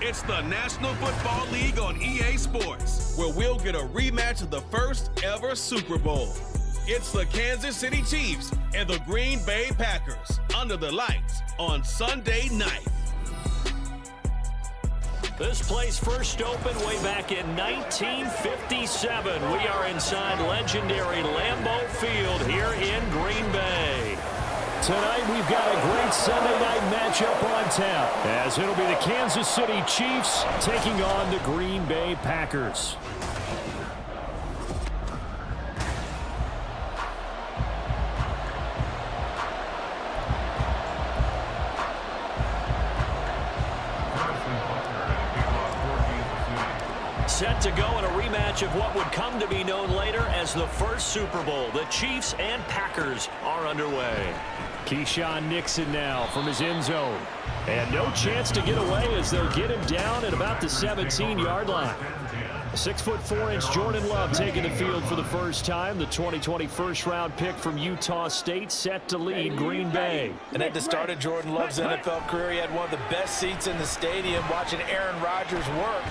It's the National Football League on EA Sports, where we'll get a rematch of the first ever Super Bowl. It's the Kansas City Chiefs and the Green Bay Packers under the lights on Sunday night. This place first opened way back in 1957. We are inside legendary Lambeau Field here in Green Bay. Tonight we've got a great Sunday night matchup on tap, as it'll be the Kansas City Chiefs taking on the Green Bay Packers. Set to go in a rematch of what would come to be known later as the first Super Bowl. The Chiefs and Packers are underway. Keyshawn Nixon now from his end zone. And no chance to get away as they'll get him down at about the 17-yard line. 6'4" Jordan Love taking the field for the first time. The 2020 first-round pick from Utah State set to lead Green Bay. And at the start of Jordan Love's NFL career, he had one of the best seats in the stadium watching Aaron Rodgers work.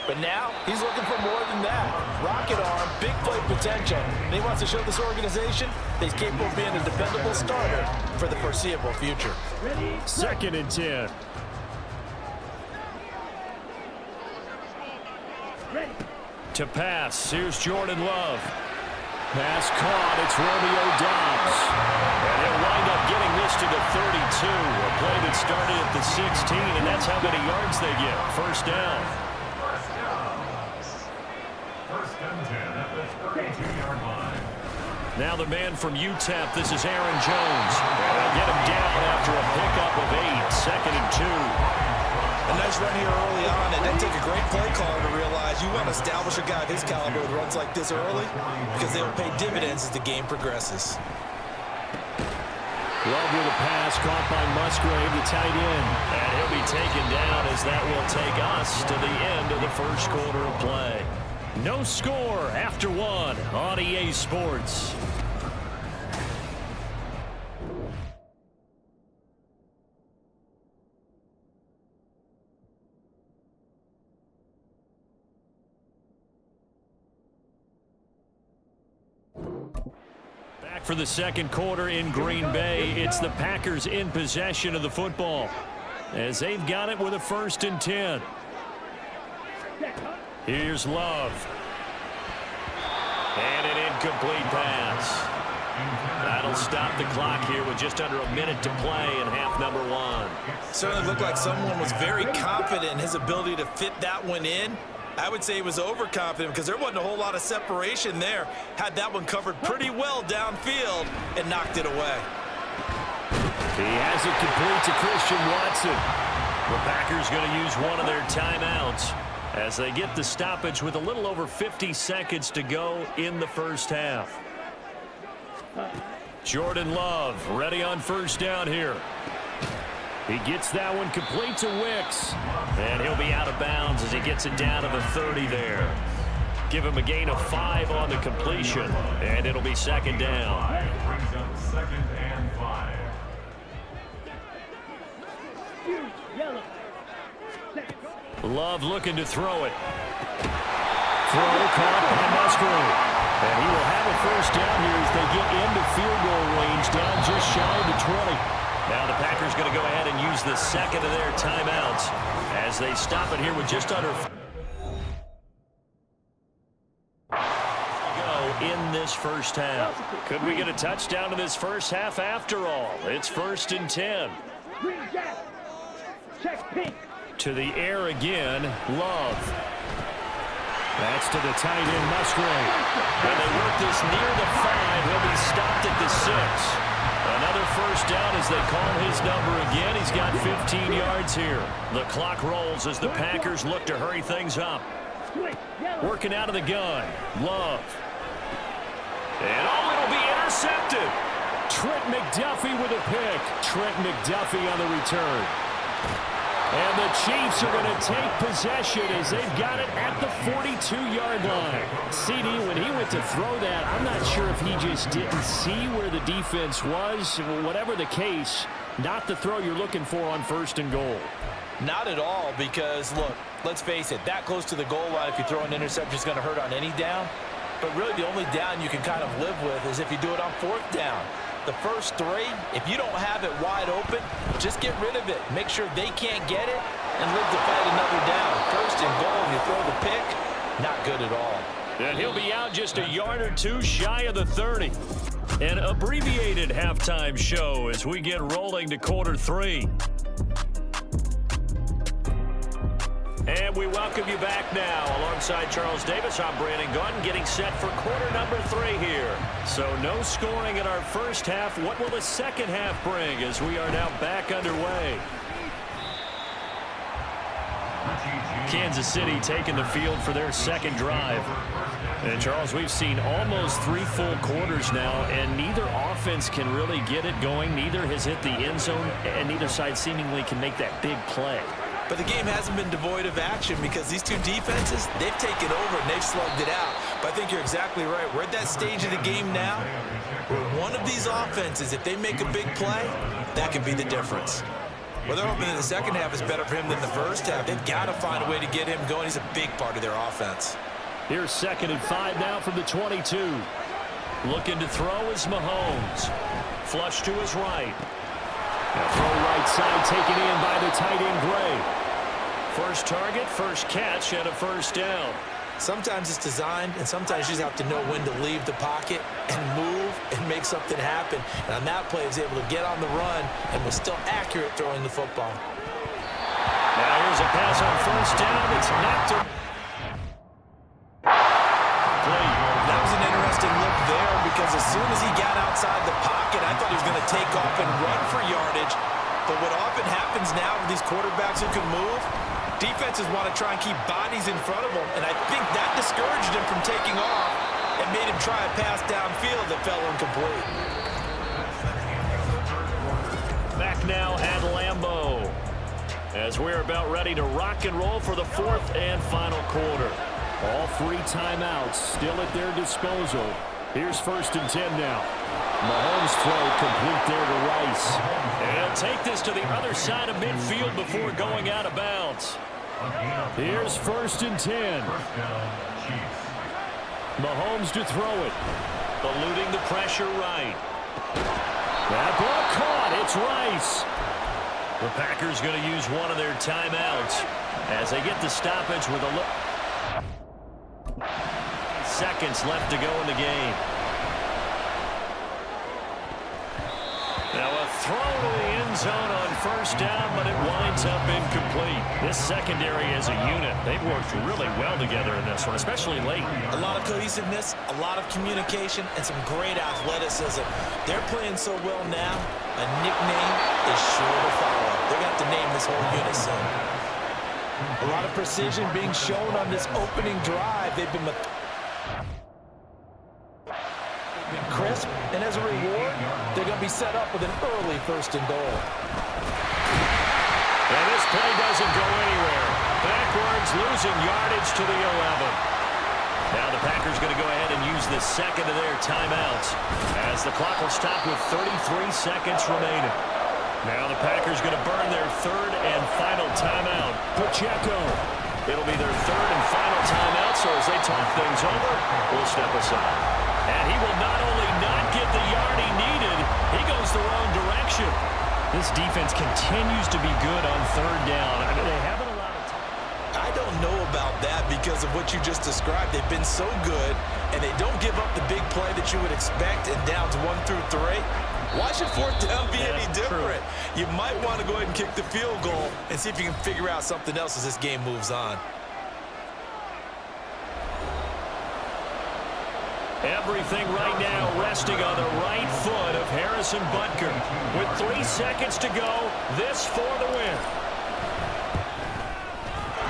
But now, he's looking for more than that. Rocket arm, big play potential. And he wants to show this organization that he's capable of being a dependable starter for the foreseeable future. 2nd and 10. To pass, here's Jordan Love. Pass caught, it's Romeo Doubs. And he'll wind up getting this to the 32. A play that started at the 16, and that's how many yards they get. First down. Now the man from UTEP, this is Aaron Jones. They'll get him down after a pickup of 8, 2nd and 2. A nice run here early on. It didn't take a great play caller to realize you want to establish a guy of his caliber with runs like this early because they'll pay dividends as the game progresses. Love with a pass caught by Musgrave, the tight end. And he'll be taken down as that will take us to the end of the first quarter of play. No score after 1 on EA Sports. Back for the second quarter in Green Bay. It's the Packers in possession of the football as they've got it with a 1st and 10. Here's Love. And an incomplete pass. That'll stop the clock here with just under a minute to play in half number 1. Certainly looked like someone was very confident in his ability to fit that one in. I would say he was overconfident because there wasn't a whole lot of separation there. Had that one covered pretty well downfield and knocked it away. He has it complete to Christian Watson. The Packers going to use one of their timeouts as they get the stoppage with a little over 50 seconds to go in the first half. Jordan Love ready on first down here. He gets that one complete to Wicks. And he'll be out of bounds as he gets it down to the 30 there. Give him a gain of 5 on the completion. And it'll be 2nd down. Brings up 2nd and 5. Love looking to throw it. Throw caught by Musgrave. And he will have a first down here as they get into field goal range down just shy of the 20. Now the Packers going to go ahead and use the second of their timeouts as they stop it here with just under go in this first half. Could we get a touchdown in this first half after all? It's 1st and 10. To the air again, Love. That's to the tight end, Musgrave. And they work this near the 5. He'll be stopped at the 6. Another first down as they call his number again. He's got 15 yards here. The clock rolls as the Packers look to hurry things up. Working out of the gun, Love. And it'll be intercepted. Trent McDuffie with a pick. Trent McDuffie on the return. And the Chiefs are going to take possession as they've got it at the 42-yard line. CD, when he went to throw that, I'm not sure if he just didn't see where the defense was. Whatever the case, not the throw you're looking for on 1st and goal. Not at all, because, look, let's face it, that close to the goal line, if you throw an interception, is going to hurt on any down. But really, the only down you can kind of live with is if you do it on 4th down. The first 3, if you don't have it wide open, just get rid of it. Make sure they can't get it and live to fight another down. 1st and goal, and you throw the pick, not good at all. And he'll be out just a yard or 2 shy of the 30. An abbreviated halftime show as we get rolling to quarter 3. And we welcome you back now. Alongside Charles Davis, I'm Brandon Gaudin, getting set for quarter number 3 here. So no scoring in our first half. What will the second half bring as we are now back underway? Kansas City taking the field for their second drive. And, Charles, we've seen almost 3 full quarters now, and neither offense can really get it going. Neither has hit the end zone, and neither side seemingly can make that big play. But the game hasn't been devoid of action because these 2 defenses, they've taken over and they've slugged it out. But I think you're exactly right. We're at that stage of the game now where one of these offenses, if they make a big play, that could be the difference. Whether they're hoping in the second half is better for him than the first half, they've got to find a way to get him going. He's a big part of their offense. Here's 2nd and 5 now from the 22. Looking to throw is Mahomes. Flush to his right. Now throw right side taken in by the tight end Gray. First target, first catch, and a 1st down. Sometimes it's designed, and sometimes you just have to know when to leave the pocket and move and make something happen. And on that play, he was able to get on the run and was still accurate throwing the football. Now here's a pass on 1st down. It's knocked to... That was an interesting look there because as soon as he got outside the pocket, I thought he was going to take off and run for yardage. But what often happens now with these quarterbacks who can move, defenses want to try and keep bodies in front of them, and I think that discouraged him from taking off and made him try a pass downfield that fell incomplete. Back now at Lambeau as we're about ready to rock and roll for the 4th and final quarter. All 3 timeouts still at their disposal. Here's 1st and 10 now. Mahomes throw complete there to Rice. And take this to the other side of midfield before going out of bounds. Here's 1st and 10. Mahomes to throw it. Eluding the pressure right. That ball caught. It's Rice. The Packers going to use one of their timeouts as they get the stoppage with a look. Seconds left to go in the game. Now a throw to the end zone on 1st down, but it winds up incomplete. This secondary as a unit, they've worked really well together in this one, especially late. A lot of cohesiveness, a lot of communication, and some great athleticism. They're playing so well now, a nickname is sure to follow. They're going to have to name this whole unit soon. A lot of precision being shown on this opening drive. They've been crisp, and as a reward, they're going to be set up with an early 1st and goal. And this play doesn't go anywhere. Backwards, losing yardage to the 11. Now the Packers going to go ahead and use the 2nd of their timeouts as the clock will stop with 33 seconds remaining. Now the Packers going to burn their 3rd and final timeout. Pacheco. It'll be their 3rd and final timeout, so as they talk things over, we'll step aside. And he will not only not get the yard he needed, he goes the wrong direction. This defense continues to be good on 3rd down. I mean, they haven't allowed it. I don't know about that because of what you just described. They've been so good, and they don't give up the big play that you would expect in downs 1 through 3. Why should 4th down be any different? True. You might want to go ahead and kick the field goal and see if you can figure out something else as this game moves on. Everything right now resting on the right foot of Harrison Butker. With 3 seconds to go, this for the win.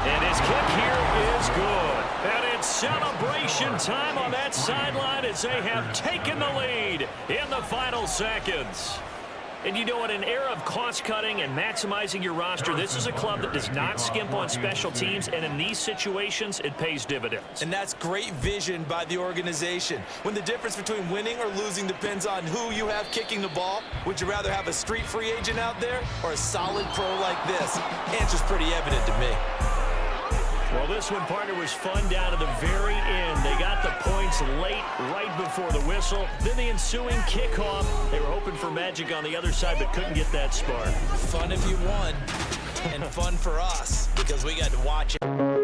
And his kick here is good. And it's celebration time on that sideline as they have taken the lead in the final seconds. And you know, in an era of cost-cutting and maximizing your roster, this is a club that does not skimp on special teams, and in these situations, it pays dividends. And that's great vision by the organization. When the difference between winning or losing depends on who you have kicking the ball, would you rather have a street free agent out there or a solid pro like this? Answer's pretty evident to me. Well, this one, partner, was fun down to the very end. They got the points late, right before the whistle. Then the ensuing kickoff. They were hoping for magic on the other side, but couldn't get that spark. Fun if you won, and fun for us because we got to watch it.